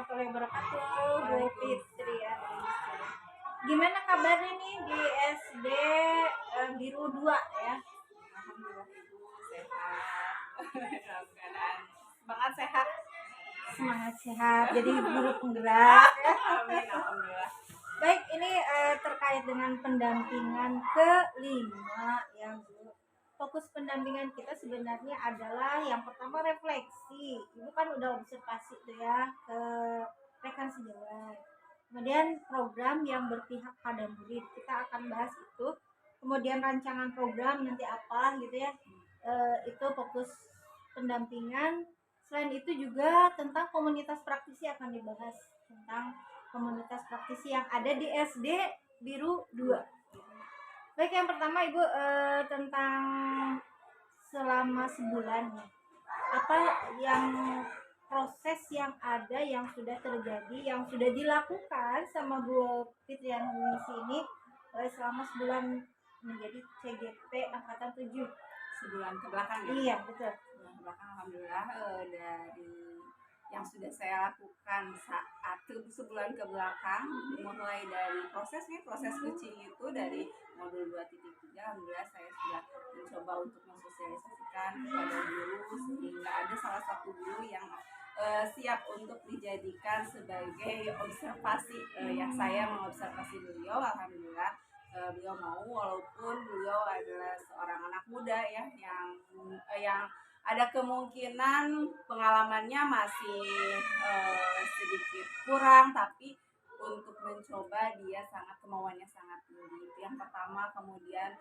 warahmatullahi wabarakatuh, Bu Fitri ya. Gimana kabarnya nih di SD Biru 2 ya? Alhamdulillah Ibu sehat. Dalam keadaan semangat sehat. Semangat sehat, jadi guru penggerak. Amin, alhamdulillah. Baik, ini terkait dengan pendampingan kelima ya Bu. Fokus pendampingan kita sebenarnya adalah yang pertama refleksi. Ibu kan udah observasi tuh ya ke rekan sejawat. Kemudian program yang berpihak pada murid, kita akan bahas itu. Kemudian rancangan program nanti apa gitu ya. Itu fokus pendampingan. Selain itu juga tentang komunitas praktisi akan dibahas, tentang komunitas praktisi yang ada di SD Biru 2. Baik, yang pertama Ibu tentang selama sebulan nih, apa yang proses yang ada yang sudah terjadi, yang sudah dilakukan sama Bu Fitrianingsi ini selama sebulan menjadi CGP angkatan 7. Sebulan ke belakang ya? Iya, betul. Sebulan ke belakang alhamdulillah dari yang sudah saya lakukan saat sebulan ke belakang, mulai dari proses coaching itu dari modul 2.3, alhamdulillah saya sudah mencoba untuk mensosialisasikan kepada guru sehingga ada salah satu guru yang siap untuk dijadikan sebagai observasi yang saya mengobservasi beliau. Alhamdulillah beliau mau, walaupun beliau adalah seorang anak muda ya yang ada kemungkinan pengalamannya masih sedikit kurang, tapi untuk mencoba dia kemauannya sangat tinggi. Itu yang pertama. Kemudian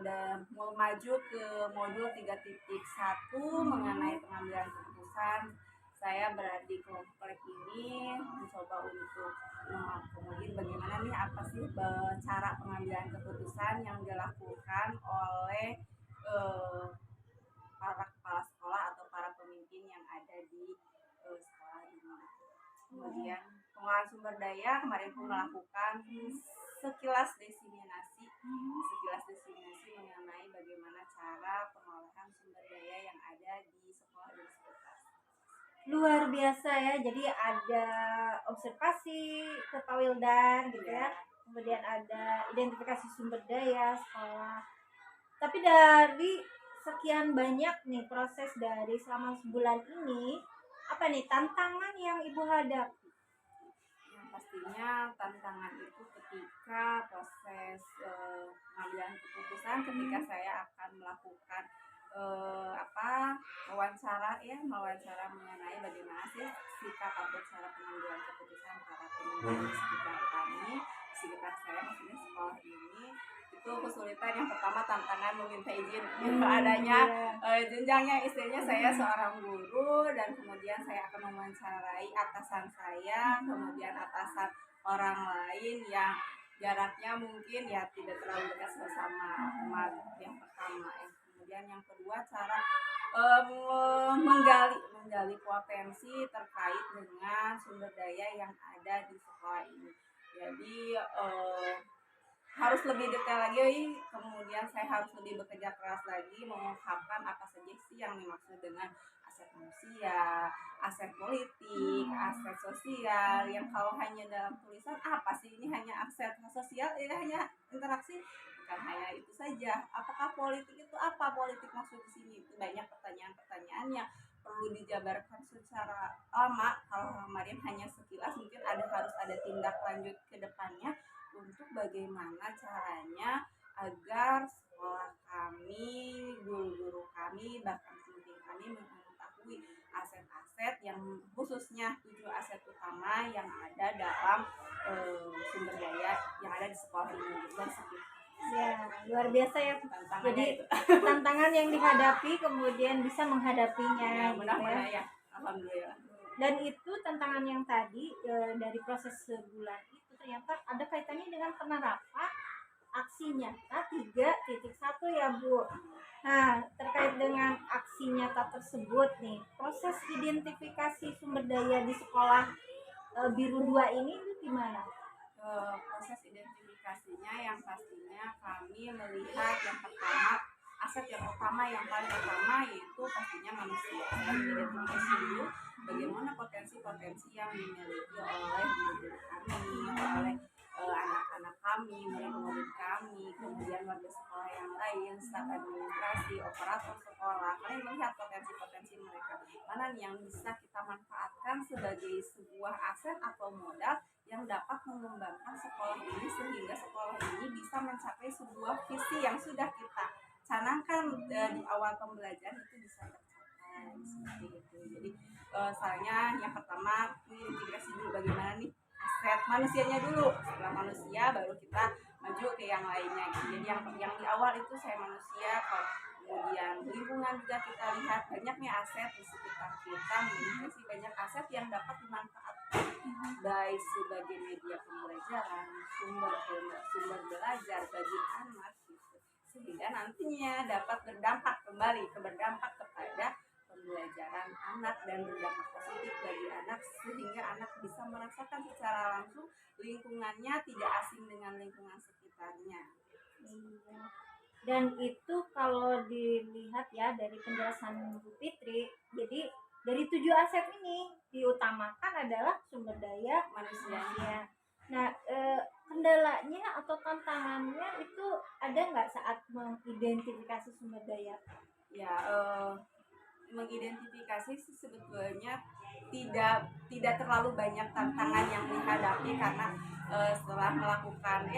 dan mau maju ke modul 3.1 mengenai pengambilan keputusan. Saya berada di kelompok ini mencoba untuk mengakomodir bagaimana nih apa sih cara pengambilan keputusan yang dilakukan oleh para kepala sekolah atau para pemimpin yang ada di sekolah ini. Kemudian pengolahan sumber daya kemarin pun melakukan sekilas diseminasi mengenai bagaimana cara pengolahan sumber daya yang ada di sekolah dan sekitar. Luar biasa ya, jadi ada observasi ke Pak Wildan gitu ya, kemudian ada identifikasi sumber daya sekolah. Tapi dari sekian banyak nih proses dari selama sebulan ini, apa nih tantangan yang Ibu hadapi? Yang pastinya tantangan itu ketika proses pengambilan keputusan, ketika saya akan melakukan wawancara mengenai bagaimana sih sikap atau cara pengambilan keputusan para pemimpin di sekitar saya, maksudnya sekolah ini. Itu kesulitan yang pertama, tantangan meminta izin adanya jenjangnya, istilahnya saya seorang guru dan kemudian saya akan mewawancarai atasan saya, kemudian atasan orang lain yang jaraknya mungkin ya tidak terlalu dekat sama yang pertama ya. Kemudian yang kedua, cara menggali potensi terkait dengan sumber daya yang ada di sekolah ini. Jadi harus lebih detail lagi, kemudian saya harus lebih bekerja keras lagi mengungkapkan apa saja sih yang dimaksud dengan aset manusia, aset politik, aset sosial, yang kalau hanya dalam tulisan apa sih ini hanya aset sosial, ini hanya interaksi, bukan hanya itu saja. Apakah politik itu apa? Politik maksud di sini itu banyak pertanyaan-pertanyaan yang perlu dijabarkan secara lama. Kalau kemarin hanya sekilas, mungkin harus ada tindak lanjut ke depannya untuk bagaimana caranya agar sekolah kami, guru-guru kami, bahkan pemimpin kami mengetahui aset-aset yang khususnya 7 aset utama yang ada dalam sumber daya yang ada di sekolah ini. Ya, luar biasa ya. Jadi tantangan yang dihadapi kemudian bisa menghadapinya. Ya, mudah-mudahan ya. Alhamdulillah. Dan itu tantangan yang tadi dari proses sebulan itu ternyata ada kaitannya dengan penerapan aksi nyata 3.1 ya Bu. Nah, terkait dengan aksi nyata tersebut nih, proses identifikasi sumber daya di sekolah Biru 2 ini gimana? Proses identifikasinya yang pastinya kami melihat yang pertama aset yang utama, yang paling utama yaitu pastinya manusia. Saya mengidentifikasi dulu bagaimana potensi-potensi yang dimiliki oleh guru-guru kami, oleh anak-anak kami, murid-murid kami, kemudian warga sekolah yang lain, staf administrasi, operator sekolah. Kalian melihat potensi-potensi mereka, mana nih yang bisa kita manfaatkan sebagai sebuah aset atau modal yang dapat mengembangkan sekolah ini sehingga sekolah ini bisa mencapai sebuah visi yang sudah kita canangkan di awal pembelajaran itu bisa tercapai seperti itu. Jadi soalnya yang pertama integrasi dulu bagaimana nih aset manusianya dulu, setelah manusia baru kita maju ke yang lainnya gitu. Jadi yang di awal itu saya manusia, kemudian lingkungan juga kita lihat banyaknya aset di sekitar kita, memiliki banyak aset yang dapat dimanfaatkan baik sebagai media pembelajaran, sumber belajar bagi anak gitu, sehingga nantinya dapat berdampak kepada pembelajaran anak dan berdampak positif bagi anak sehingga anak bisa merasakan secara langsung lingkungannya tidak asing dengan lingkungan sekitarnya. Iya. Dan itu kalau dilihat ya dari penjelasan Bu Fitri, jadi dari 7 aset ini diutamakan adalah sumber daya manusia. Nah, kendalanya atau tantangannya itu ada nggak saat mengidentifikasi sumber daya? Ya, mengidentifikasi sih sebetulnya tidak terlalu banyak tantangan yang dihadapi karena setelah melakukan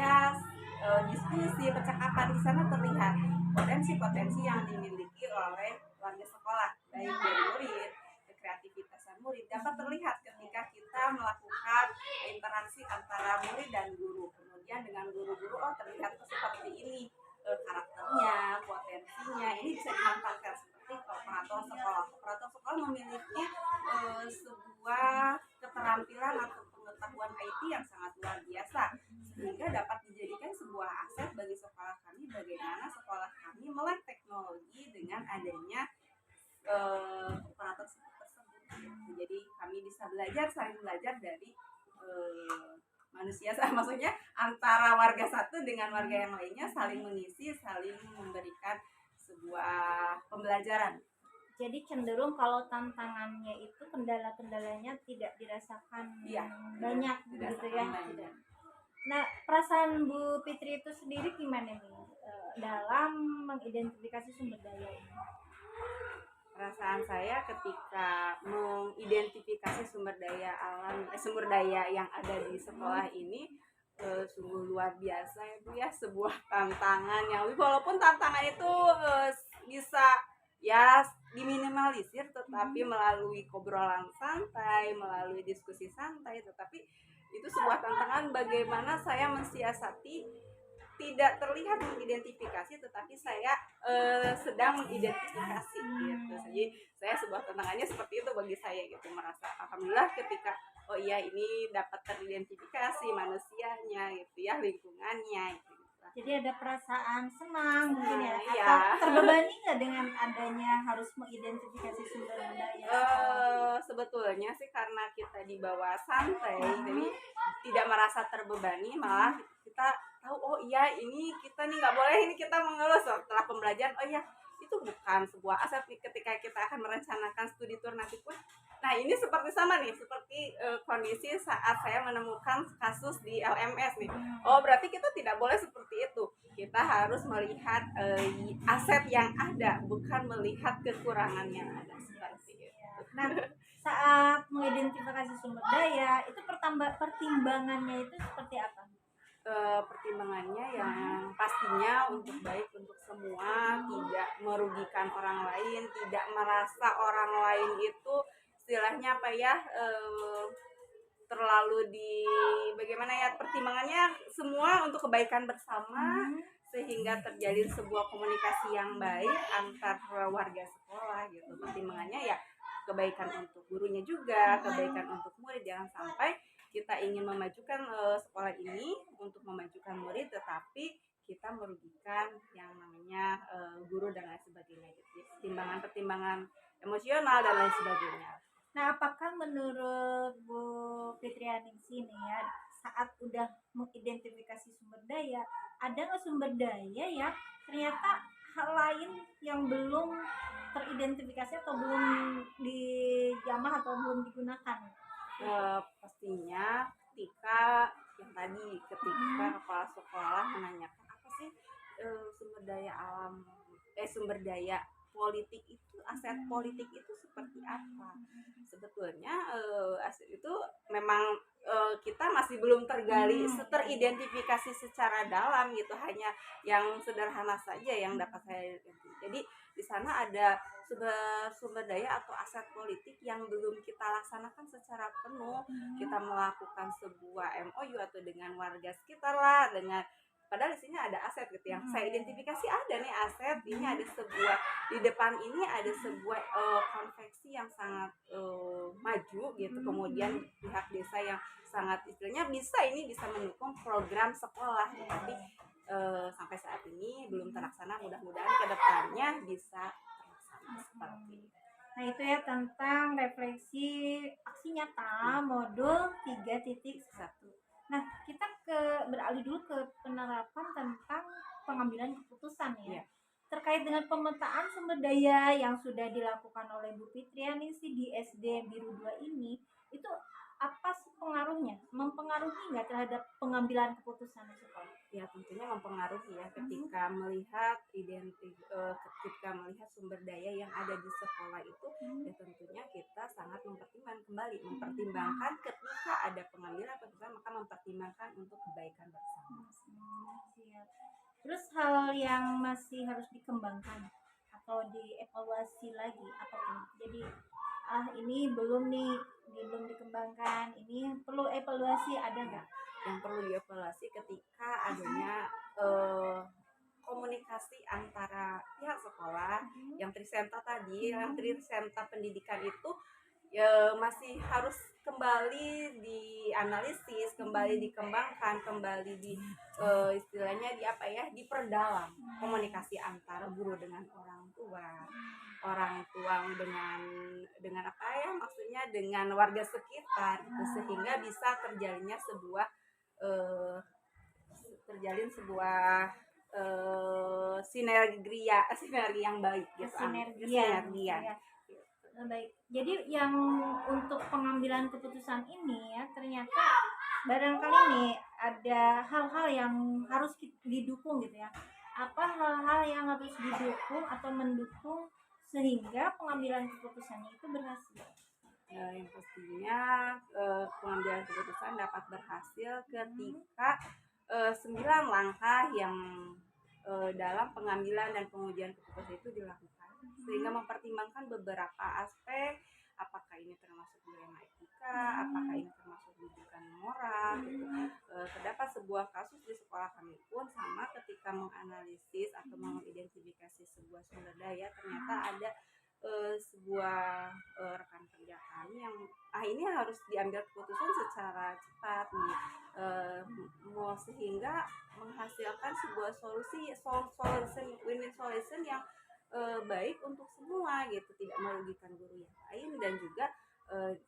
diskusi percakapan di sana terlihat potensi-potensi yang dimiliki oleh warga sekolah baik dari murid, kreativitas murid dapat terlihat ketika kita melakukan interaksi antara murid dan guru. Kemudian dengan guru-guru terlihat seperti ini karakternya, potensinya, ini bisa dimanfaatkan seperti operator sekolah memiliki sebuah keterampilan atau pengetahuan IT yang sangat luar biasa sehingga dapat dijadikan sebuah aset bagi sekolah kami bagaimana sekolah kami melek teknologi dengan adanya operator tersebut. Jadi kami bisa saling belajar dari manusia, maksudnya antara warga satu dengan warga yang lainnya saling mengisi, saling memberikan sebuah pembelajaran. Jadi cenderung kalau tantangannya itu kendala-kendalanya tidak dirasakan banyak gitu ya. Tidak. Nah, perasaan Bu Fitri itu sendiri gimana nih dalam mengidentifikasi sumber daya ini? Perasaan saya ketika mengidentifikasi sumber daya yang ada di sekolah ini sungguh luar biasa itu ya, sebuah tantangan yang walaupun tantangan itu bisa ya diminimalisir tetapi melalui obrolan santai, melalui diskusi santai, tetapi itu sebuah tantangan bagaimana saya mensiasati tidak terlihat mengidentifikasi tetapi saya sedang mengidentifikasi gitu. Jadi saya sebuah tantangannya seperti itu bagi saya gitu, merasa alhamdulillah ketika oh iya ini dapat teridentifikasi manusianya gitu ya, lingkungannya gitu. Jadi ada perasaan senang mungkin ya, iya. Atau terbebani nggak dengan adanya harus mengidentifikasi sumber daya? Sebetulnya sih karena kita dibawa santai, jadi tidak merasa terbebani, malah kita tahu oh iya ini kita nih nggak boleh ini kita mengeluh setelah pembelajaran. Oh iya itu bukan sebuah aset ketika kita akan merencanakan studi tour nanti pun. Nah ini seperti sama nih, seperti kondisi saat saya menemukan kasus di LMS nih. Oh berarti kita tidak boleh seperti itu. Kita harus melihat aset yang ada, bukan melihat kekurangan yang ada seperti itu. Nah saat mengidentifikasi sumber daya itu pertimbangannya itu seperti apa? Pertimbangannya yang pastinya untuk baik untuk semua, tidak merugikan orang lain, tidak merasa orang lain itu istilahnya apa ya terlalu bagaimana ya, pertimbangannya semua untuk kebaikan bersama sehingga terjadi sebuah komunikasi yang baik antar warga sekolah gitu. Pertimbangannya ya kebaikan untuk gurunya juga, kebaikan untuk murid, jangan sampai kita ingin memajukan sekolah ini untuk memajukan murid tetapi kita merugikan yang namanya guru dan lain sebagainya gitu. Pertimbangan emosional dan lain sebagainya. Nah, apakah menurut Bu Fitrianingsih nih ya, saat udah mengidentifikasi sumber daya, ada nggak sumber daya ya ternyata hal lain yang belum teridentifikasi atau belum dijamah atau belum digunakan? Pastinya ketika yang tadi ketika kepala sekolah menanyakan apa sih sumber daya alam sumber daya politik itu, aset politik itu seperti apa sebetulnya. Aset itu memang kita masih belum tergali teridentifikasi secara dalam gitu, hanya yang sederhana saja yang dapat saya identifikasi. Jadi di sana ada sumber daya atau aset politik yang belum kita laksanakan secara penuh. Kita melakukan sebuah MOU atau dengan warga sekitar lah, dengan padahal di sini ada aset gitu yang saya identifikasi, ada nih aset ini, ada sebuah di depan ini ada sebuah konveksi yang sangat maju gitu, kemudian pihak desa yang sangat istilahnya bisa mendukung program sekolah, tapi sampai saat ini belum terlaksana. Mudah-mudahan kedepannya bisa terlaksana seperti itu. Nah itu ya tentang refleksi aksi nyata modul 3.1. Nah kita beralih dulu ke penerapan tentang pengambilan keputusan ya. Terkait dengan pemetaan sumber daya yang sudah dilakukan oleh Bu Fitriani sih di SD Biru 2 ini, itu apa sih pengaruhnya? Mempengaruhi nggak terhadap pengambilan keputusan di sekolah? Ya tentunya mempengaruhi ya, ketika melihat ketika melihat sumber daya yang ada di sekolah itu, ya tentunya kita sangat mempertimbangkan ketika ada pengambilan keputusan, maka mempertimbangkan untuk kebaikan bersama. Siap. Terus hal yang masih harus dikembangkan atau dievaluasi lagi apapun. Jadi ini belum dikembangkan, ini perlu evaluasi, ada nggak? Yang perlu dievaluasi ketika adanya komunikasi antara pihak sekolah yang Trisenta tadi, yang Trisenta pendidikan itu masih harus kembali dianalisis, kembali dikembangkan, kembali di istilahnya diperdalam komunikasi antara guru dengan orang tua dengan maksudnya dengan warga sekitar gitu, sehingga bisa terjalin sebuah sinergi yang baik gitu. Sinergi ya. Baik. Jadi yang untuk pengambilan keputusan ini ya, ternyata barangkali nih ada hal-hal yang harus didukung gitu ya. Apa hal-hal yang harus didukung atau mendukung sehingga pengambilan keputusannya itu berhasil? Yang pastinya pengambilan keputusan dapat berhasil ketika 9 langkah yang dalam pengambilan dan pengujian keputusan itu dilakukan, sehingga mempertimbangkan beberapa aspek, apakah ini termasuk dilema etika, apakah ini termasuk rujukan moral gitu. Terdapat sebuah kasus di sekolah kami pun sama, ketika menganalisis atau mengidentifikasi sebuah sumber daya, ternyata ada sebuah rekan kerja kami yang ini harus diambil keputusan secara cepat nih, sehingga menghasilkan sebuah win-win solution yang baik untuk semua gitu, tidak merugikan guru yang lain dan juga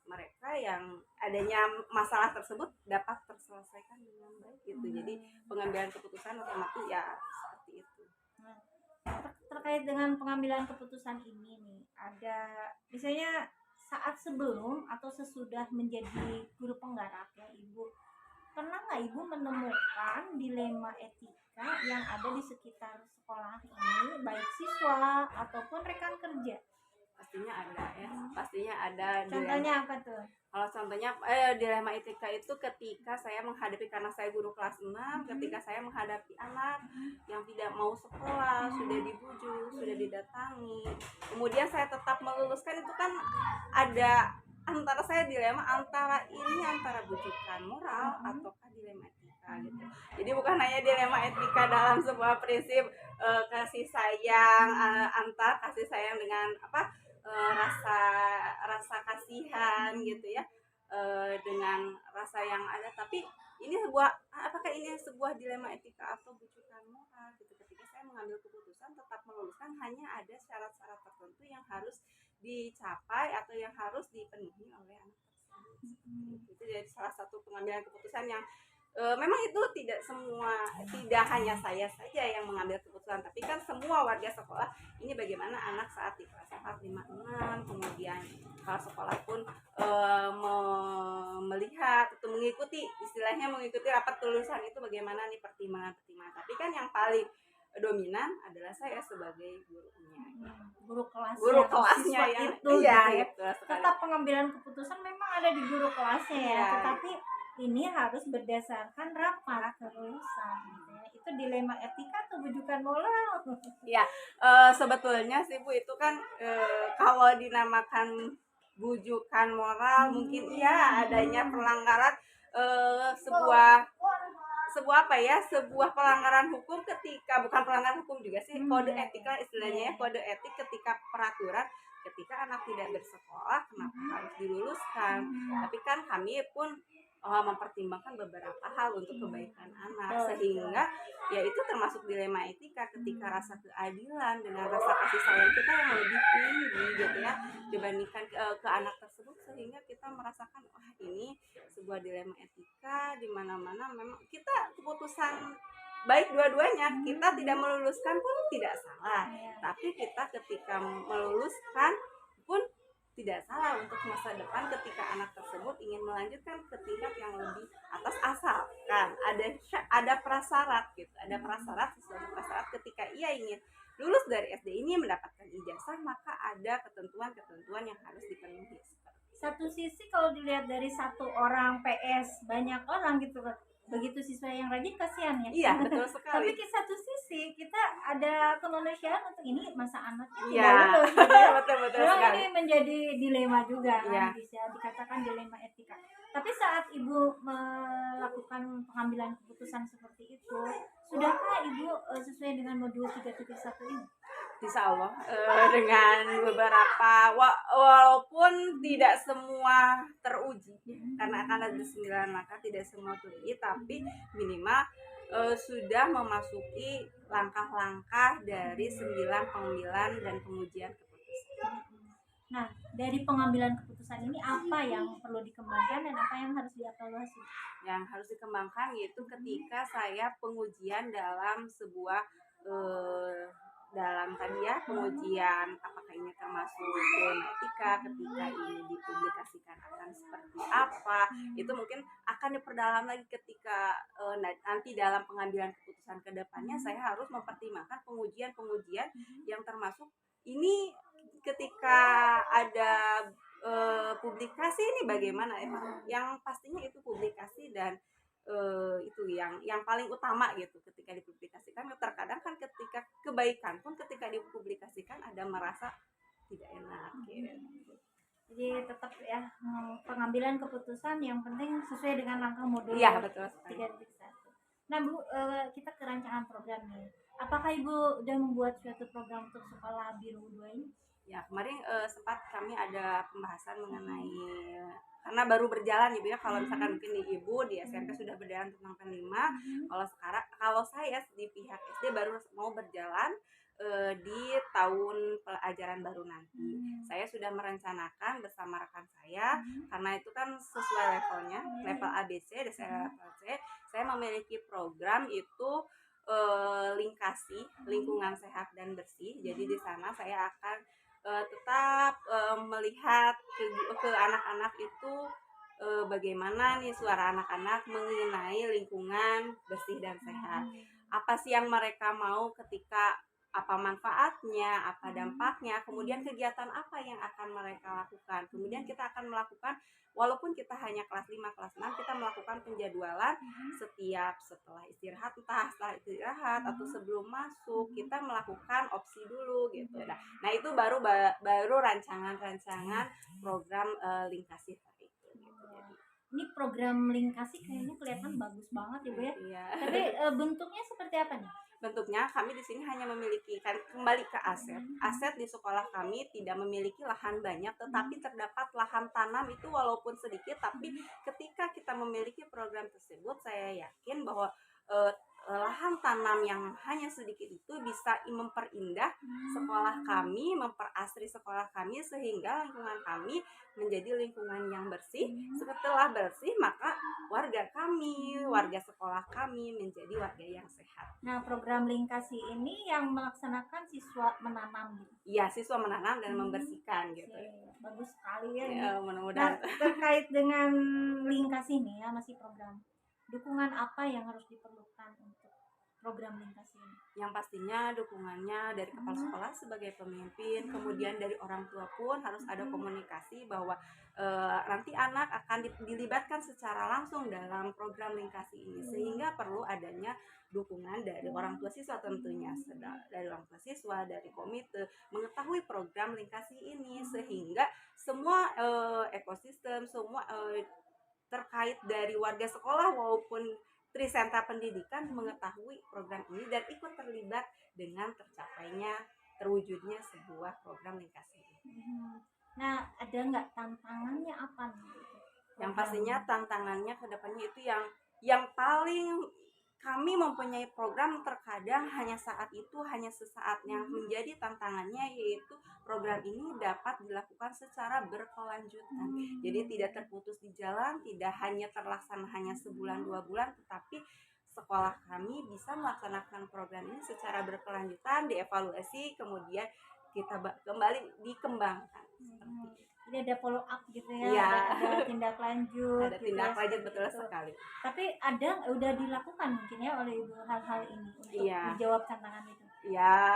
mereka yang adanya masalah tersebut dapat terselesaikan dengan baik gitu. Jadi pengambilan keputusan otomatis ya seperti itu. Terkait dengan pengambilan keputusan ini nih, ada misalnya saat sebelum atau sesudah menjadi guru penggarap ya Ibu, pernah nggak Ibu menemukan dilema etika yang ada di sekitar sekolah ini, baik siswa ataupun rekan kerja? Pastinya ada ya, pastinya ada. Contohnya apa tuh? Kalau contohnya dilema etika itu ketika saya menghadapi, karena saya guru kelas 6, ketika saya menghadapi anak yang tidak mau sekolah, sudah dibujuk, sudah didatangi, kemudian saya tetap meluluskan, itu kan ada antara saya dilema antara bujukan moral ataukah dilema etika gitu. Jadi bukan hanya dilema etika dalam sebuah prinsip kasih sayang, antar kasih sayang dengan rasa kasihan gitu ya, dengan rasa yang ada, tapi ini apakah ini sebuah dilema etika atau bujukan moral gitu. Ketika saya mengambil keputusan tetap meluluskan, hanya ada syarat-syarat tertentu yang harus dicapai atau yang harus dipenuhi oleh anak tersebut. Itu jadi salah satu pengambilan keputusan yang memang itu tidak hanya saya saja yang mengambil keputusan, tapi kan semua warga sekolah ini bagaimana anak saat di kelas 4, 5, 6, kemudian kalau sekolah pun melihat atau mengikuti, istilahnya mengikuti rapat kelulusan itu bagaimana nih pertimbangan-pertimbangan. Tapi kan yang paling dominan adalah saya sebagai gurunya, guru kelasnya, guru atau kelasnya siswa yang itu iya gitu ya. gitu sekali. Tetap pengambilan keputusan memang ada di guru kelasnya ya, Iya. tetapi ini harus berdasarkan rapat kelulusan gitu ya. Itu dilema etika atau bujukan moral? Ya, sebetulnya sih Bu itu kan kalau dinamakan bujukan moral mungkin iya adanya pelanggaran sebuah apa ya, sebuah pelanggaran hukum ketika bukan pelanggaran hukum juga sih, kode etik lah istilahnya ya, kode etik ketika peraturan ketika anak tidak bersekolah kenapa harus diluluskan. Tapi kan kami pun mempertimbangkan beberapa hal untuk kebaikan anak, sehingga ya itu termasuk dilema etika ketika rasa keadilan dengan rasa kasih sayang kita yang lebih tinggi gitu ya dibandingkan ke anak tersebut, sehingga kita merasakan wah ini sebuah dilema etika di mana-mana memang kita keputusan baik dua-duanya, kita tidak meluluskan pun tidak salah, tapi kita ketika meluluskan pun tidak salah untuk masa depan ketika anak tersebut ingin melanjutkan ke tingkat yang lebih atas, asalkan ada prasyarat gitu, ada sesuatu prasyarat ketika ia ingin lulus dari SD ini mendapatkan ijazah, maka ada ketentuan-ketentuan yang harus dipenuhi. Satu sisi kalau dilihat dari satu orang PS banyak orang gitu kan, begitu siswa yang rajin kasihan ya. Iya betul sekali. Tapi di satu sisi kita ada kemanusiaan untuk ini masa anaknya tidak lulus gitu ya. betul Memang sekali. ini menjadi dilema juga kan, bisa dikatakan dilema etika. Tapi saat Ibu melakukan pengambilan keputusan seperti itu, sudahkah Ibu sesuai dengan modul 3.1 ini? Insya Allah dengan beberapa walaupun tidak semua teruji karena akan ada 9 maka tidak semua teruji, tapi minimal sudah memasuki langkah-langkah dari 9 pengambilan dan pengujian keputusan. Nah, dari pengambilan keputusan ini apa yang perlu dikembangkan dan apa yang harus dievaluasi? Yang harus dikembangkan yaitu ketika saya pengujian dalam sebuah dalam tadi ya pengujian apakah ini termasuk dilema etika, ketika ini dipublikasikan akan seperti apa, itu mungkin akan diperdalam lagi ketika nanti dalam pengambilan keputusan ke depannya saya harus mempertimbangkan pengujian yang termasuk ini ketika ada publikasi ini bagaimana ya, yang pastinya itu publikasi dan itu yang paling utama gitu ketika dipublikasikan. Terkadang kan ketika kebaikan pun ketika dipublikasikan ada merasa tidak enak gitu. Jadi tetap ya pengambilan keputusan yang penting sesuai dengan langkah modul. Iya betul. 3.1. Nah Bu, kita ke rancangan program nih. Apakah Ibu udah membuat suatu program untuk sekolah biru 2 ini? Ya kemarin sempat kami ada pembahasan mengenai karena baru berjalan Ibu ya, kalau misalkan mungkin di Ibu di SMP sudah berjalan tentang penlima, kalau saya di pihak SD baru mau berjalan di tahun pelajaran baru nanti. Saya sudah merencanakan bersama rekan saya karena itu kan sesuai levelnya, level ABC dan saya level C. Saya memiliki program itu lingkungan sehat dan bersih. Jadi di sana saya akan tetap melihat ke anak-anak itu bagaimana nih suara anak-anak mengenai lingkungan bersih dan sehat. Apa sih yang mereka mau ketika apa manfaatnya, apa dampaknya, kemudian kegiatan apa yang akan mereka lakukan. Kemudian kita akan melakukan, walaupun kita hanya kelas 5, kelas 6, kita melakukan penjadwalan setiap setelah istirahat, entah setelah istirahat atau sebelum masuk, kita melakukan opsi dulu gitu. Nah itu baru rancangan program Lingkasi itu. Ini program Lingkasi kayaknya kelihatan bagus banget ya Bu ya. Iya. Tapi bentuknya seperti apa nih? Bentuknya kami di sini hanya memiliki, kan kembali ke aset. Aset di sekolah kami tidak memiliki lahan banyak, tetapi terdapat lahan tanam itu walaupun sedikit, tapi ketika kita memiliki program tersebut, saya yakin bahwa lahan tanam yang hanya sedikit itu bisa memperindah sekolah kami, memperasri sekolah kami sehingga lingkungan kami menjadi lingkungan yang bersih. Setelah bersih maka warga kami, warga sekolah kami menjadi warga yang sehat. Nah, program Lingkasi ini yang melaksanakan siswa menanam gitu. Iya, siswa menanam dan membersihkan gitu. Bagus sekali ya ini. Nah, Mudah-mudahan. terkait dengan Lingkasi ini ya, masih program. Dukungan apa yang harus diperlukan untuk program Lingkasi ini? Yang pastinya dukungannya dari kepala sekolah sebagai pemimpin, kemudian dari orang tua pun harus ada komunikasi bahwa nanti anak akan dilibatkan secara langsung dalam program Lingkasi ini, sehingga perlu adanya dukungan dari orang tua siswa tentunya, dari orang tua siswa, dari komite mengetahui program Lingkasi ini, sehingga semua ekosistem, semua terkait dari warga sekolah maupun Trisenta Pendidikan mengetahui program ini dan ikut terlibat dengan terwujudnya sebuah program Lingkasi ini. Nah, ada nggak tantangannya apa nih? Yang pastinya tantangannya ke depannya itu yang paling kami mempunyai program terkadang hanya saat itu, hanya sesaat. Yang menjadi tantangannya yaitu program ini dapat dilakukan secara berkelanjutan. Jadi tidak terputus di jalan, tidak hanya terlaksana hanya sebulan 2 bulan, tetapi sekolah kami bisa melaksanakan program ini secara berkelanjutan, dievaluasi, kemudian kita kembali dikembangkan. Jadi ada follow up gitu ya, ya. ada tindak lanjut. Ada tindak lanjut, betul sekali. Tapi udah dilakukan mungkin ya oleh Ibu hal-hal ini untuk menjawab tantangan itu. Ya,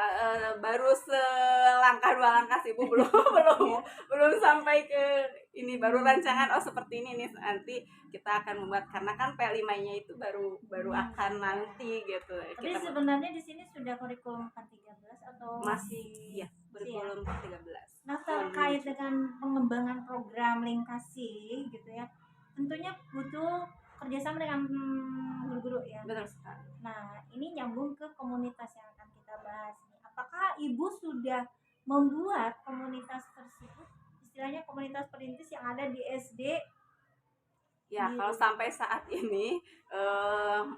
baru selangkah 2 langkah sih Bu, belum sampai ke ini, baru rancangan seperti ini nih, nanti kita akan membuat, karena kan P5-nya itu baru akan nanti gitu. Tapi sebenarnya di sini sudah kurikulum 13 atau masih ya, kurikulum 13. Nah, terkait dengan pengembangan program Lingkasi gitu ya, tentunya butuh kerjasama dengan guru-guru ya. Betul sekali. Nah, ini nyambung ke komunitas yang akan kita bahas nih. Apakah Ibu sudah membuat komunitas tersebut, istilahnya komunitas perintis yang ada di SD? Ya, kalau sampai saat ini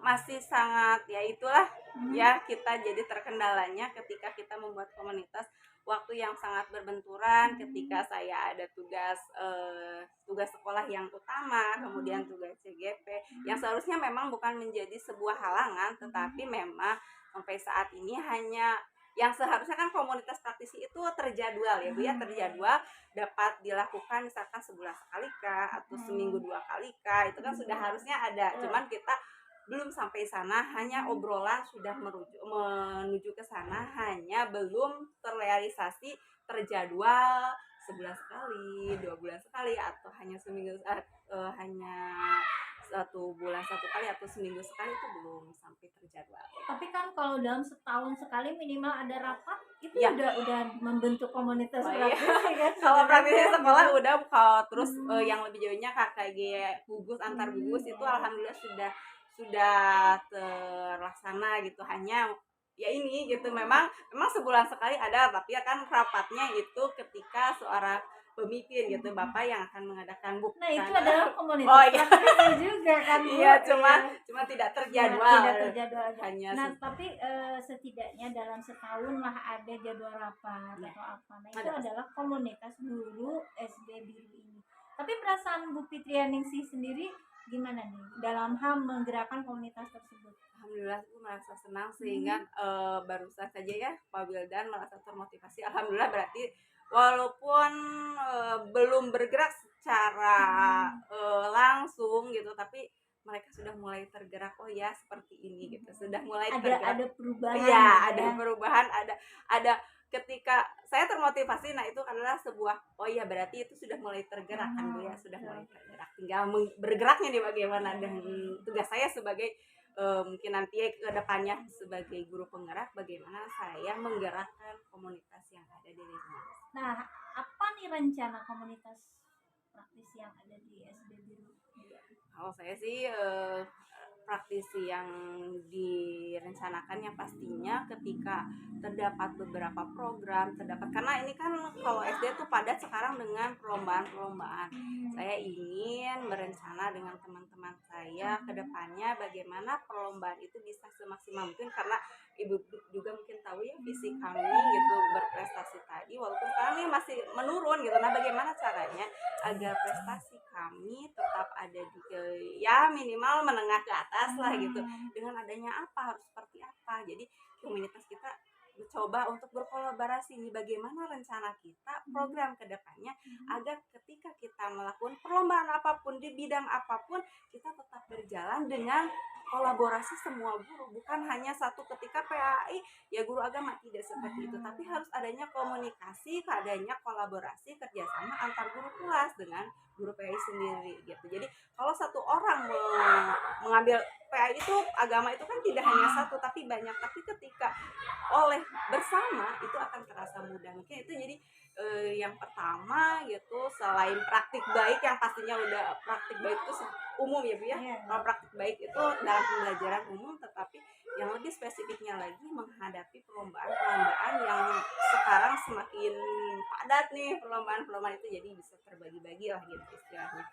masih sangat ya itulah ya, kita jadi terkendalanya ketika kita membuat komunitas, waktu yang sangat berbenturan ketika saya ada tugas sekolah yang utama, kemudian tugas CGP yang seharusnya memang bukan menjadi sebuah halangan, tetapi memang sampai saat ini hanya yang seharusnya kan komunitas praktisi itu terjadwal ya Bu ya, terjadwal dapat dilakukan misalkan sebulan sekali kah atau seminggu 2 kali kah, itu kan sudah harusnya ada, cuman kita belum sampai sana, hanya obrolan sudah menuju ke sana, hanya belum terrealisasi terjadwal sebulan sekali, 2 bulan sekali, atau hanya seminggu, hanya 1 bulan 1 kali atau seminggu sekali, itu belum sampai terjadwal. Tapi kan kalau dalam setahun sekali minimal ada rapat, itu ya, udah membentuk komunitas praktisi kan. Kalau praktisi sekolah udah, kalau terus yang lebih jauhnya KKG gugus antar gugus itu alhamdulillah sudah terlaksana gitu. Hanya ya ini gitu, memang sebulan sekali ada, tapi ya kan rapatnya itu ketika seorang pemimpin gitu, Bapak yang akan mengadakan buku. Nah, itu adalah komunitas praktisi juga kan Bu. Iya, cuma tidak terjadwal. Hanya nah, tapi setidaknya dalam setahun lah ada jadwal rapat atau apa. Nah, itu adalah komunitas guru SD Biru ini. Tapi perasaan Bu Fitrianingsih sendiri gimana nih dalam hal menggerakkan komunitas tersebut? Alhamdulillah aku merasa senang, sehingga barusan saja ya Pak Wildan merasa termotivasi. Alhamdulillah, berarti walaupun belum bergerak secara langsung gitu, tapi mereka sudah mulai tergerak, oh ya seperti ini gitu, sudah mulai tergerak. Ada perubahan. Iya, ada perubahan, ada ketika saya termotivasi. Nah, itu adalah sebuah, oh iya berarti itu sudah mulai tergerak kan Bu ya, sudah mulai tergerak, tinggal bergeraknya nih bagaimana. Dan tugas saya sebagai mungkin nanti ke depannya sebagai guru penggerak, bagaimana saya menggerakkan komunitas yang ada di lingkungan. Nah, apa nih rencana komunitas praktisi yang ada di SD Biru? Kalau saya sih praktisi yang direncanakan yang pastinya ketika terdapat beberapa program karena ini kan kalau SD tuh padat sekarang dengan perlombaan-perlombaan. Saya ingin berencana dengan teman-teman saya ke depannya bagaimana perlombaan itu bisa semaksimal mungkin, karena ibu juga mungkin tahu ya visi kami gitu berprestasi tadi walaupun sekarang ini masih menurun gitu. Nah, bagaimana caranya agar prestasi kami tetap ada di ya minimal menengah ke atas lah gitu, dengan adanya apa, harus seperti apa. Jadi komunitas kita mencoba untuk berkolaborasi nih, bagaimana rencana kita program kedepannya agar ketika kita melakukan perlombaan apapun di bidang apapun kita tetap berjalan dengan kolaborasi semua guru, bukan hanya satu ketika PAI ya guru agama, tidak seperti itu, tapi harus adanya komunikasi, adanya kolaborasi kerjasama antar guru kelas dengan guru PAI sendiri gitu. Jadi kalau satu orang mengambil PAI itu agama itu kan tidak hanya satu tapi banyak, tapi ketika oleh bersama itu akan terasa mudah. Mungkin itu jadi yang pertama gitu, selain praktik baik yang pastinya udah praktik baik itu umum ya Bu ya. Kalau praktik baik itu dalam pembelajaran umum, tetapi yang lebih spesifiknya lagi menghadapi perlombaan-perlombaan yang sekarang semakin padat nih perlombaan-perlombaan itu, jadi bisa terbagi-bagi lah gitu istilahnya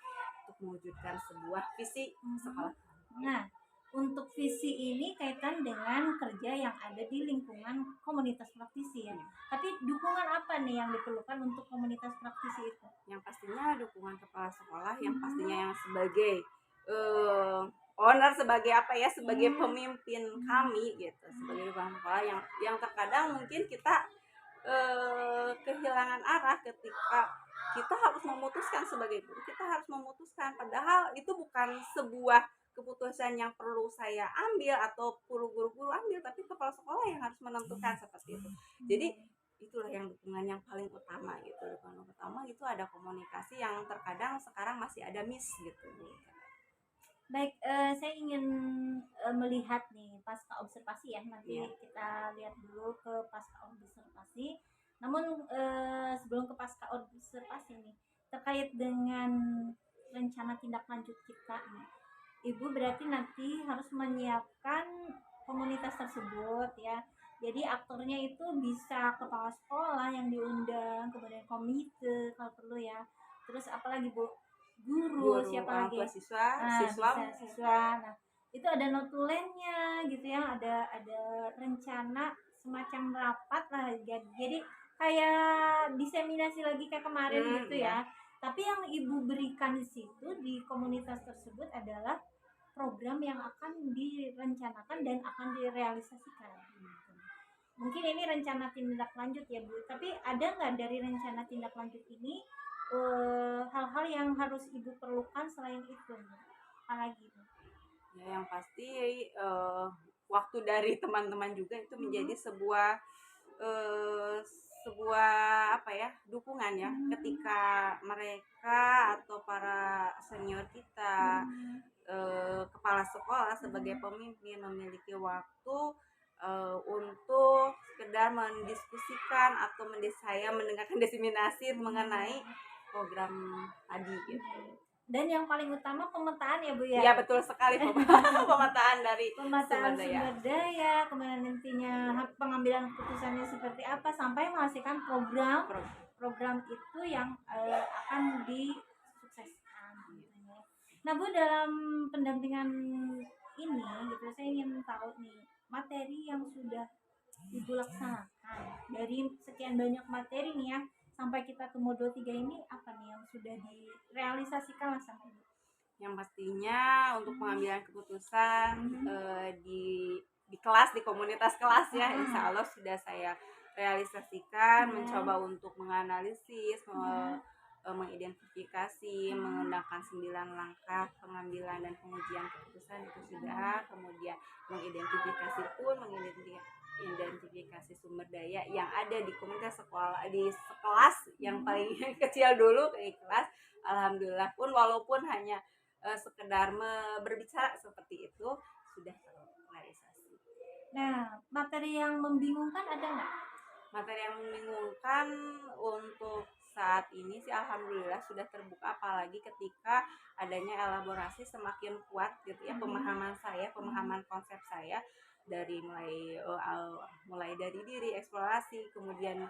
untuk mewujudkan sebuah visi sekolah. Nah, untuk visi ini kaitan dengan kerja yang ada di lingkungan komunitas praktisi ya. Tapi dukungan apa nih yang diperlukan untuk komunitas praktisi itu? Yang pastinya dukungan kepala sekolah, yang pastinya yang sebagai owner, sebagai apa ya, sebagai pemimpin kami gitu, sebagai kepala sekolah yang terkadang mungkin kita kehilangan arah ketika kita harus memutuskan sebagai guru, kita harus memutuskan padahal itu bukan sebuah keputusan yang perlu saya ambil atau perlu guru-guru ambil, tapi kepala sekolah yang harus menentukan seperti itu. Jadi itulah yang dukungan yang paling utama gitu. Dukungan utama itu ada komunikasi yang terkadang sekarang masih ada miss gitu. Baik, saya ingin melihat nih pasca observasi ya, nanti kita lihat dulu ke pasca observasi. Namun sebelum ke pasca observasi nih, terkait dengan rencana tindak lanjut kita nih, Ibu berarti nanti harus menyiapkan komunitas tersebut ya. Jadi aktornya itu bisa kepala sekolah yang diundang, kemudian komite kalau perlu ya. Terus apalagi Bu? Guru, siapa lagi? Siswa. Siswa. Nah, itu ada notulennya gitu ya, ada rencana semacam rapat lah. Jadi kayak diseminasi lagi kayak kemarin gitu ya. Tapi yang Ibu berikan di situ di komunitas tersebut adalah program yang akan direncanakan dan akan direalisasikan. Mungkin ini rencana tindak lanjut ya Bu, tapi ada nggak dari rencana tindak lanjut ini hal-hal yang harus Ibu perlukan selain itu? Apalagi Bu? Ya, yang pasti waktu dari teman-teman juga itu menjadi sebuah apa ya, dukungan ya, ketika mereka atau para senior kita kepala sekolah sebagai pemimpin memiliki waktu untuk sekedar mendiskusikan atau saya mendengarkan diseminasi mengenai program tadi gitu. Dan yang paling utama pemetaan ya Bu ya? Iya betul sekali, pemetaan dari sumber daya, kemudian nantinya pengambilan keputusannya seperti apa sampai menghasilkan program itu yang akan disukseskan gitu ya. Nah Bu, dalam pendampingan ini gitu saya ingin tahu nih materi yang sudah Ibu laksanakan dari sekian banyak materi nih ya sampai kita ke modul 3 ini, apa nih yang sudah direalisasikan lah sama Ibu? Yang pastinya untuk pengambilan keputusan di kelas, di komunitas kelas ya, insya Allah sudah saya realisasikan, mencoba untuk menganalisis, mengidentifikasi, menggunakan 9 langkah pengambilan dan pengujian keputusan itu sudah, kemudian mengidentifikasi sumber daya yang ada di komunitas sekolah, di kelas yang paling kecil dulu ke kelas. Alhamdulillah pun walaupun hanya sekedar berbicara seperti itu sudah terrealisasi. Nah, materi yang membingungkan ada nggak? Materi yang membingungkan untuk saat ini sih alhamdulillah sudah terbuka, apalagi ketika adanya elaborasi semakin kuat gitu ya, pemahaman saya, pemahaman konsep saya dari mulai dari diri eksplorasi, kemudian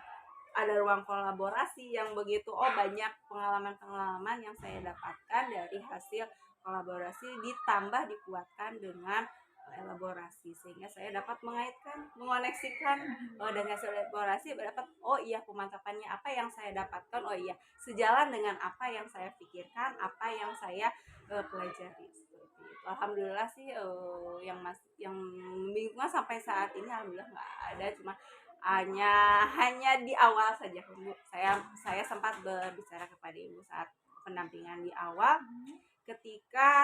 ada ruang kolaborasi yang begitu banyak pengalaman-pengalaman yang saya dapatkan dari hasil kolaborasi ditambah dikuatkan dengan elaborasi, sehingga saya dapat mengaitkan, mengoneksikan dari hasil elaborasi dapat iya pemantapannya apa yang saya dapatkan, iya sejalan dengan apa yang saya pikirkan, apa yang saya pelajari seperti itu. Alhamdulillah sih yang membingungkan sampai saat ini alhamdulillah nggak ada, cuma hanya di awal saja Bu. Saya sempat berbicara kepada Ibu saat pendampingan di awal ketika